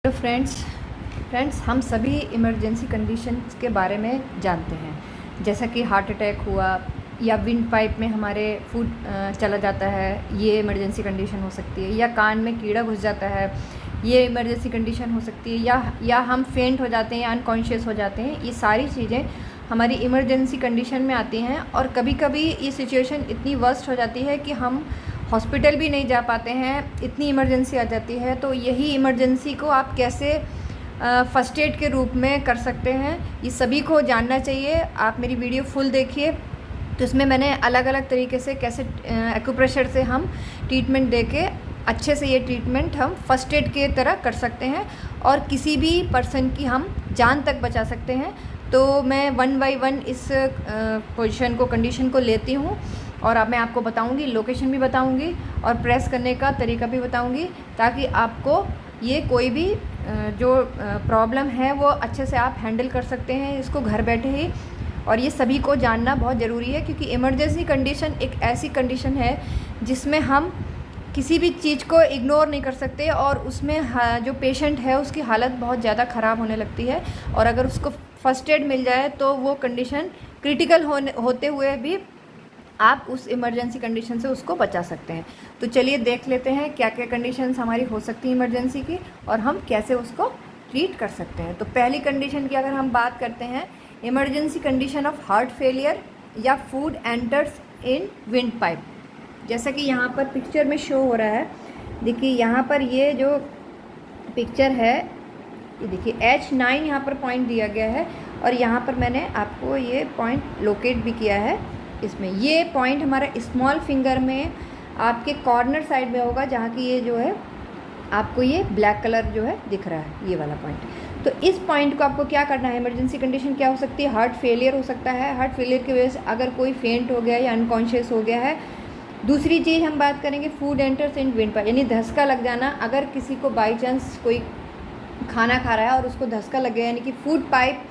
तो फ्रेंड्स हम सभी इमरजेंसी कंडीशंस के बारे में जानते हैं। जैसा कि हार्ट अटैक हुआ या विंड पाइप में हमारे फूड चला जाता है, ये इमरजेंसी कंडीशन हो सकती है। या कान में कीड़ा घुस जाता है, ये इमरजेंसी कंडीशन हो सकती है। या हम फेंट हो जाते हैं या अनकॉन्शियस हो जाते हैं। ये सारी चीज़ें हमारी इमरजेंसी कंडीशन में आती हैं। और कभी कभी ये सिचुएशन इतनी वर्स्ट हो जाती है कि हम हॉस्पिटल भी नहीं जा पाते हैं, इतनी इमरजेंसी आ जाती है। तो यही इमरजेंसी को आप कैसे फ़र्स्ट एड के रूप में कर सकते हैं, ये सभी को जानना चाहिए। आप मेरी वीडियो फुल देखिए, तो इसमें मैंने अलग अलग तरीके से कैसे एक्यूप्रेशर से हम ट्रीटमेंट दे के अच्छे से ये ट्रीटमेंट हम फ़र्स्ट एड के तरह कर सकते हैं और किसी भी पर्सन की हम जान तक बचा सकते हैं। तो मैं 1 बाय 1 इस पोजीशन को, कंडीशन को लेती हूँ और अब मैं आपको बताऊंगी, लोकेशन भी बताऊंगी और प्रेस करने का तरीका भी बताऊंगी, ताकि आपको ये कोई भी जो प्रॉब्लम है वो अच्छे से आप हैंडल कर सकते हैं इसको घर बैठे ही। और ये सभी को जानना बहुत ज़रूरी है, क्योंकि इमरजेंसी कंडीशन एक ऐसी कंडीशन है जिसमें हम किसी भी चीज़ को इग्नोर नहीं कर सकते और उसमें जो पेशेंट है उसकी हालत बहुत ज़्यादा ख़राब होने लगती है। और अगर उसको फ़र्स्ट एड मिल जाए तो वो कंडीशन क्रिटिकल होते हुए भी आप उस इमरजेंसी कंडीशन से उसको बचा सकते हैं। तो चलिए देख लेते हैं क्या क्या कंडीशंस हमारी हो सकती है इमरजेंसी की और हम कैसे उसको ट्रीट कर सकते हैं। तो पहली कंडीशन की अगर हम बात करते हैं, emergency condition of heart failure या food enters in windpipe. जैसा कि यहाँ पर पिक्चर में शो हो रहा है, देखिए यहाँ पर ये जो पिक्चर है, ये देखिए H9 यहाँ पर पॉइंट दिया गया है और यहाँ पर मैंने आपको ये पॉइंट लोकेट भी किया है। इसमें ये पॉइंट हमारा स्मॉल फिंगर में आपके कॉर्नर साइड में होगा, जहाँ की ये जो है आपको ये ब्लैक कलर जो है दिख रहा है, ये वाला पॉइंट। तो इस पॉइंट को आपको क्या करना है, इमरजेंसी कंडीशन क्या हो सकती है, हार्ट फेलियर हो सकता है। हार्ट फेलियर की वजह से अगर कोई फेंट हो गया या अनकॉन्शियस हो गया है। दूसरी चीज़ हम बात करेंगे, food enters in wind pipe, यानी धसका लग जाना। अगर किसी को बाई चांस कोई खाना खा रहा है और उसको धसका लग गया, यानी कि फूड पाइप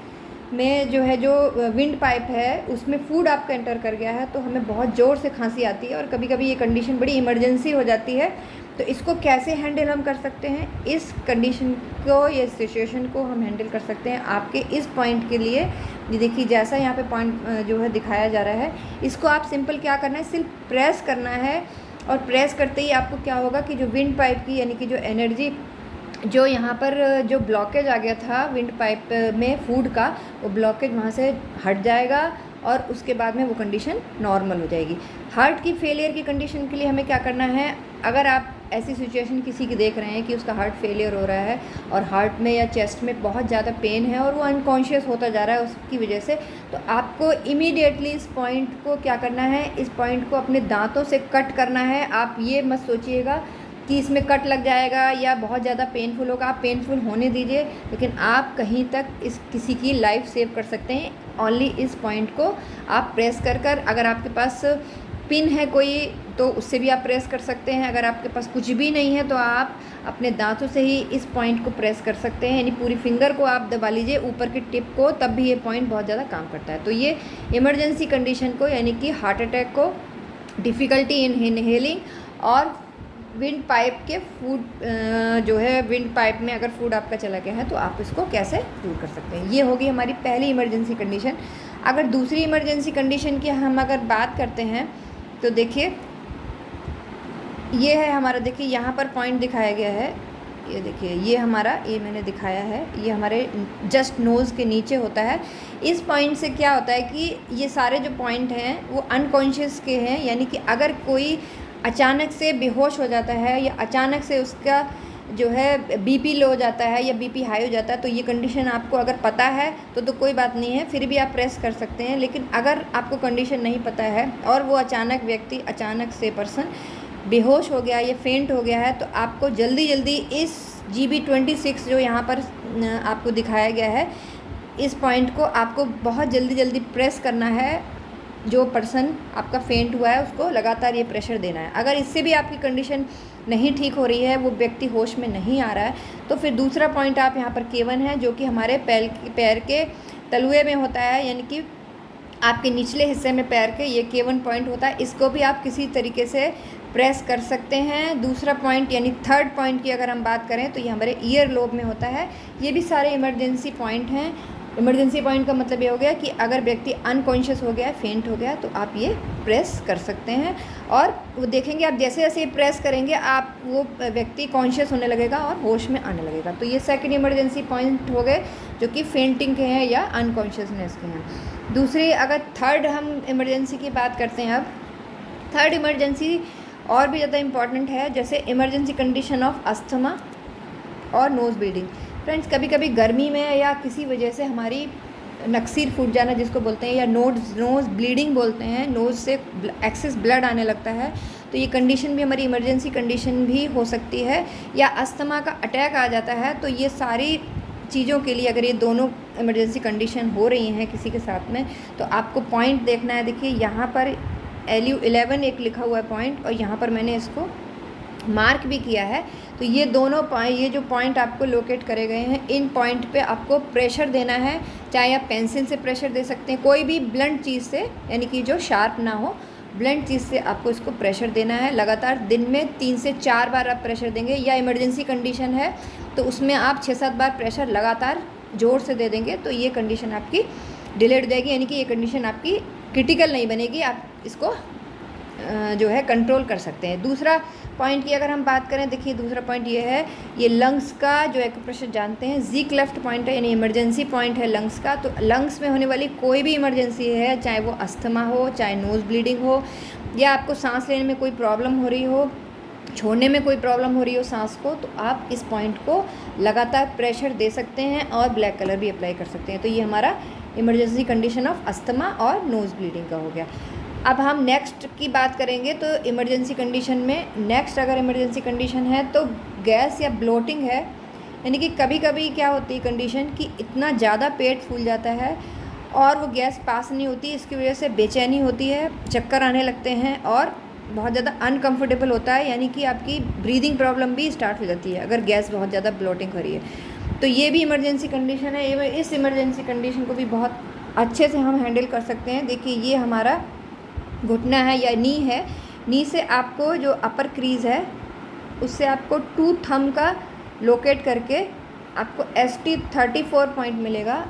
में जो है, जो विंड पाइप है उसमें फूड आपका एंटर कर गया है, तो हमें बहुत ज़ोर से खांसी आती है और कभी कभी ये कंडीशन बड़ी इमरजेंसी हो जाती है। तो इसको कैसे हैंडल हम कर सकते हैं, इस कंडीशन को, ये सिचुएशन को हम हैंडल कर सकते हैं आपके इस पॉइंट के लिए। ये देखिए जैसा यहाँ पे पॉइंट जो है दिखाया जा रहा है, इसको आप सिंपल क्या करना है, सिर्फ प्रेस करना है। और प्रेस करते ही आपको क्या होगा कि जो विंड पाइप की, यानी कि जो एनर्जी, जो यहाँ पर जो ब्लॉकेज आ गया था विंड पाइप में फूड का, वो ब्लॉकेज वहाँ से हट जाएगा और उसके बाद में वो कंडीशन नॉर्मल हो जाएगी। हार्ट की फेलियर की कंडीशन के लिए हमें क्या करना है, अगर आप ऐसी सिचुएशन किसी की देख रहे हैं कि उसका हार्ट फेलियर हो रहा है और हार्ट में या चेस्ट में बहुत ज़्यादा पेन है और वो अनकॉन्शियस होता जा रहा है उसकी वजह से, तो आपको इमीडिएटली इस पॉइंट को क्या करना है, इस पॉइंट को अपने दांतों से कट करना है। आप ये मत सोचिएगा कि इसमें कट लग जाएगा या बहुत ज़्यादा पेनफुल होगा, आप पेनफुल होने दीजिए, लेकिन आप कहीं तक इस किसी की लाइफ सेव कर सकते हैं। ओनली इस पॉइंट को आप प्रेस कर अगर आपके पास पिन है कोई तो उससे भी आप प्रेस कर सकते हैं। अगर आपके पास कुछ भी नहीं है तो आप अपने दांतों से ही इस पॉइंट को प्रेस कर सकते हैं, यानी पूरी फिंगर को आप दबा लीजिए, ऊपर की टिप को, तब भी ये पॉइंट बहुत ज़्यादा काम करता है। तो ये इमरजेंसी कंडीशन को, यानी कि हार्ट अटैक को, डिफ़िकल्टी इन इनहेलिंग और विंड पाइप के फूड जो है, विंड पाइप में अगर फूड आपका चला गया है तो आप इसको कैसे दूर कर सकते हैं। ये होगी हमारी पहली इमरजेंसी कंडीशन। अगर दूसरी इमरजेंसी कंडीशन की हम अगर बात करते हैं तो देखिए ये है हमारा, देखिए यहाँ पर पॉइंट दिखाया गया है, ये देखिए ये हमारा, ये मैंने दिखाया है, ये हमारे जस्ट नोज़ के नीचे होता है। इस पॉइंट से क्या होता है कि ये सारे जो पॉइंट हैं वो अनकॉन्शियस के हैं, यानी कि अगर कोई अचानक से बेहोश हो जाता है या अचानक से उसका जो है बीपी लो हो जाता है या बीपी हाई हो जाता है, तो ये कंडीशन आपको अगर पता है तो कोई बात नहीं है, फिर भी आप प्रेस कर सकते हैं। लेकिन अगर आपको कंडीशन नहीं पता है और वो अचानक से पर्सन बेहोश हो गया या फेंट हो गया है, तो आपको जल्दी इस GB26 जो यहाँ पर आपको दिखाया गया है, इस पॉइंट को आपको बहुत जल्दी प्रेस करना है। जो पर्सन आपका फेंट हुआ है उसको लगातार ये प्रेशर देना है। अगर इससे भी आपकी कंडीशन नहीं ठीक हो रही है, वो व्यक्ति होश में नहीं आ रहा है, तो फिर दूसरा पॉइंट आप यहाँ पर K1 है, जो कि हमारे पैर के तलुए में होता है, यानी कि आपके निचले हिस्से में पैर के, ये K1 पॉइंट होता है। इसको भी आप किसी तरीके से प्रेस कर सकते हैं। दूसरा पॉइंट यानी थर्ड पॉइंट की अगर हम बात करें तो ये हमारे ईयर लोब में होता है। ये भी सारे इमरजेंसी पॉइंट हैं। इमरजेंसी पॉइंट का मतलब ये हो गया कि अगर व्यक्ति अनकॉन्शियस हो गया, फेंट हो गया, तो आप ये प्रेस कर सकते हैं। और वो देखेंगे आप जैसे जैसे ये प्रेस करेंगे आप वो व्यक्ति कॉन्शियस होने लगेगा और होश में आने लगेगा। तो ये सेकंड इमरजेंसी पॉइंट हो गए जो कि फेंटिंग के हैं या अनकॉन्शियसनेस के हैं। दूसरी अगर थर्ड हम इमरजेंसी की बात करते हैं, अब थर्ड इमरजेंसी और भी ज़्यादा इम्पॉर्टेंट है, जैसे इमरजेंसी कंडीशन ऑफ अस्थमा और नोज़ ब्लीडिंग। फ्रेंड्स, कभी कभी गर्मी में या किसी वजह से हमारी नक्सीर फूट जाना जिसको बोलते हैं, या नोज़ ब्लीडिंग बोलते हैं, नोज़ से एक्सेस ब्लड आने लगता है, तो ये कंडीशन भी हमारी इमरजेंसी कंडीशन भी हो सकती है। या अस्थमा का अटैक आ जाता है। तो ये सारी चीज़ों के लिए अगर ये दोनों इमरजेंसी कंडीशन हो रही हैं किसी के साथ में, तो आपको पॉइंट देखना है। देखिए यहाँ पर LU11 एक लिखा हुआ है पॉइंट, और यहाँ पर मैंने इसको मार्क भी किया है। तो ये दोनों ये जो पॉइंट आपको लोकेट करे गए हैं, इन पॉइंट पे आपको प्रेशर देना है। चाहे आप पेंसिल से प्रेशर दे सकते हैं, कोई भी ब्लंट चीज़ से, यानी कि जो शार्प ना हो, ब्लंट चीज़ से आपको इसको प्रेशर देना है। लगातार दिन में 3 से 4 बार आप प्रेशर देंगे। या इमरजेंसी कंडीशन है तो उसमें आप 6-7 बार प्रेशर लगातार ज़ोर से दे देंगे, तो ये कंडीशन आपकी डिलेड जाएगी, यानी कि ये कंडीशन आपकी क्रिटिकल नहीं बनेगी। आप इसको जो है कंट्रोल कर सकते हैं। दूसरा पॉइंट की अगर हम बात करें, देखिए दूसरा पॉइंट ये है, ये लंग्स का जो एक्यूप्रेशर जानते हैं, जी क्लेफ्ट पॉइंट है, यानी इमरजेंसी पॉइंट है लंग्स का। तो लंग्स में होने वाली कोई भी इमरजेंसी है, चाहे वो अस्थमा हो, चाहे नोज़ ब्लीडिंग हो, या आपको सांस लेने में कोई प्रॉब्लम हो रही हो, छोड़ने में कोई प्रॉब्लम हो रही हो सांस को, तो आप इस पॉइंट को लगातार प्रेशर दे सकते हैं और ब्लैक कलर भी अप्लाई कर सकते हैं। तो ये हमारा इमरजेंसी कंडीशन ऑफ अस्थमा और नोज़ ब्लीडिंग का हो गया। अब हम नेक्स्ट की बात करेंगे। तो इमरजेंसी कंडीशन में नेक्स्ट अगर इमरजेंसी कंडीशन है तो गैस या ब्लोटिंग है, यानी कि कभी कभी क्या होती है कंडीशन कि इतना ज़्यादा पेट फूल जाता है और वो गैस पास नहीं होती, इसकी वजह से बेचैनी होती है, चक्कर आने लगते हैं और बहुत ज़्यादा अनकंफर्टेबल होता है, यानी कि आपकी ब्रीदिंग प्रॉब्लम भी स्टार्ट हो जाती है अगर गैस बहुत ज़्यादा ब्लोटिंग हो रही है। तो ये भी इमरजेंसी कंडीशन है। इस इमरजेंसी कंडीशन को भी बहुत अच्छे से हम हैंडल कर सकते हैं। देखिए ये हमारा घुटना है या नी है, नी से आपको जो अपर क्रीज़ है उससे आपको 2 थंब का लोकेट करके आपको ST34 पॉइंट मिलेगा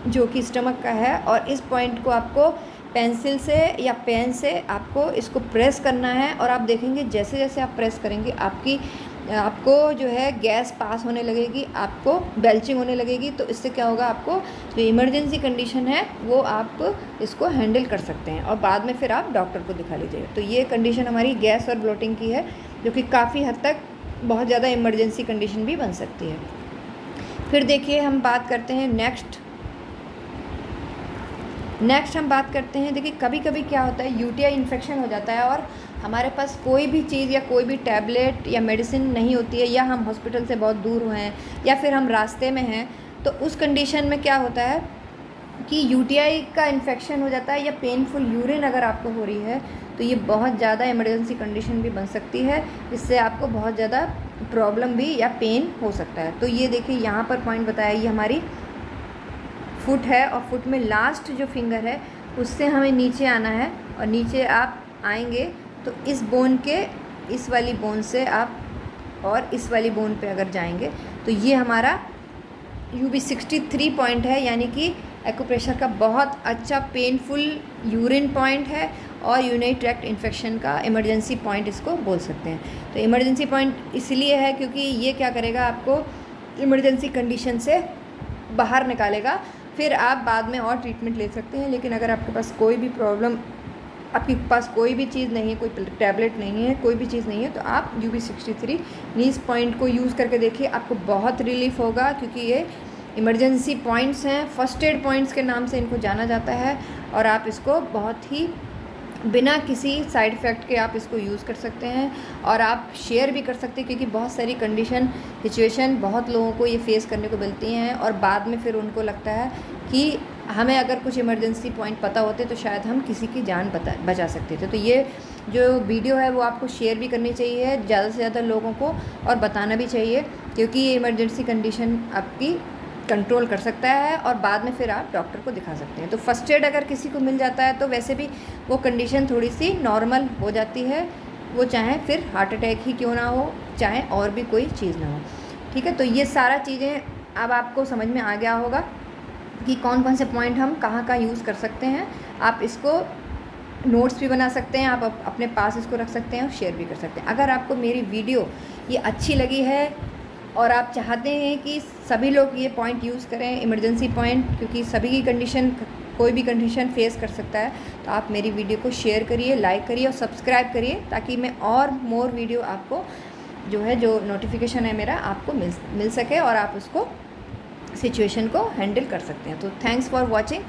जो कि स्टमक का है, और इस पॉइंट को आपको पेंसिल से या पेन से आपको इसको प्रेस करना है। और आप देखेंगे जैसे जैसे आप प्रेस करेंगे आपको जो है गैस पास होने लगेगी, आपको बेल्चिंग होने लगेगी। तो इससे क्या होगा, आपको जो इमरजेंसी कंडीशन है वो आप इसको हैंडल कर सकते हैं और बाद में फिर आप डॉक्टर को दिखा लीजिएगा। तो ये कंडीशन हमारी गैस और ब्लोटिंग की है, जो कि काफ़ी हद तक बहुत ज़्यादा इमरजेंसी कंडीशन भी बन सकती है। फिर देखिए हम बात करते हैं नेक्स्ट हम बात करते हैं। देखिए कभी कभी क्या होता है, UTI इन्फेक्शन हो जाता है और हमारे पास कोई भी चीज़ या कोई भी टैबलेट या मेडिसिन नहीं होती है, या हम हॉस्पिटल से बहुत दूर हैं या फिर हम रास्ते में हैं। तो उस कंडीशन में क्या होता है कि UTI का इन्फेक्शन हो जाता है, या पेनफुल यूरिन अगर आपको हो रही है तो ये बहुत ज़्यादा इमरजेंसी कंडीशन भी बन सकती है, जिससे आपको बहुत ज़्यादा प्रॉब्लम भी या पेन हो सकता है। तो ये देखिए यहाँ पर पॉइंट बताया, ये हमारी फुट है और फुट में लास्ट जो फिंगर है उससे हमें नीचे आना है, और नीचे आप आएंगे तो इस बोन के इस वाली बोन से आप और इस वाली बोन पे अगर जाएंगे तो ये हमारा UB63 पॉइंट है, यानी कि एक्यूप्रेशर का बहुत अच्छा पेनफुल यूरिन पॉइंट है और यूरिनरी ट्रैक्ट इन्फेक्शन का इमरजेंसी पॉइंट इसको बोल सकते हैं। तो इमरजेंसी पॉइंट इसलिए है क्योंकि ये क्या करेगा, आपको इमरजेंसी कंडीशन से बाहर निकालेगा, फिर आप बाद में और ट्रीटमेंट ले सकते हैं। लेकिन अगर आपके पास कोई भी प्रॉब्लम, आपके पास कोई भी चीज़ नहीं है, कोई टैबलेट नहीं है, कोई भी चीज़ नहीं है, तो आप UB63 नीज पॉइंट को यूज़ करके देखिए, आपको बहुत रिलीफ होगा। क्योंकि ये इमरजेंसी पॉइंट्स हैं, फर्स्ट एड पॉइंट्स के नाम से इनको जाना जाता है, और आप इसको बहुत ही बिना किसी साइड इफ़ेक्ट के आप इसको यूज़ कर सकते हैं और आप शेयर भी कर सकते हैं। क्योंकि बहुत सारी कंडीशन सिचुएशन बहुत लोगों को ये फेस करने को मिलती हैं, और बाद में फिर उनको लगता है कि हमें अगर कुछ इमरजेंसी पॉइंट पता होते तो शायद हम किसी की जान बचा सकते थे। तो ये जो वीडियो है वो आपको शेयर भी करनी चाहिए ज़्यादा से ज़्यादा लोगों को, और बताना भी चाहिए, क्योंकि ये इमरजेंसी कंडीशन आपकी कंट्रोल कर सकता है और बाद में फिर आप डॉक्टर को दिखा सकते हैं। तो फर्स्ट एड अगर किसी को मिल जाता है तो वैसे भी वो कंडीशन थोड़ी सी नॉर्मल हो जाती है, वो चाहे फिर हार्ट अटैक ही क्यों ना हो, चाहे और भी कोई चीज़ ना हो। ठीक है, तो ये सारा चीज़ें अब आपको समझ में आ गया होगा कि कौन कौन से पॉइंट हम कहाँ कहाँ यूज़ कर सकते हैं। आप इसको नोट्स भी बना सकते हैं, आप अपने पास इसको रख सकते हैं और शेयर भी कर सकते हैं। अगर आपको मेरी वीडियो ये अच्छी लगी है और आप चाहते हैं कि सभी लोग ये पॉइंट यूज़ करें, इमरजेंसी पॉइंट, क्योंकि सभी की कंडीशन, कोई भी कंडीशन फेस कर सकता है, तो आप मेरी वीडियो को शेयर करिए, लाइक करिए और सब्सक्राइब करिए, ताकि मैं और मोर वीडियो आपको जो है, जो नोटिफिकेशन है मेरा, आपको मिल सके और आप उसको सिचुएशन को हैंडल कर सकते हैं। तो थैंक्स फॉर वॉचिंग।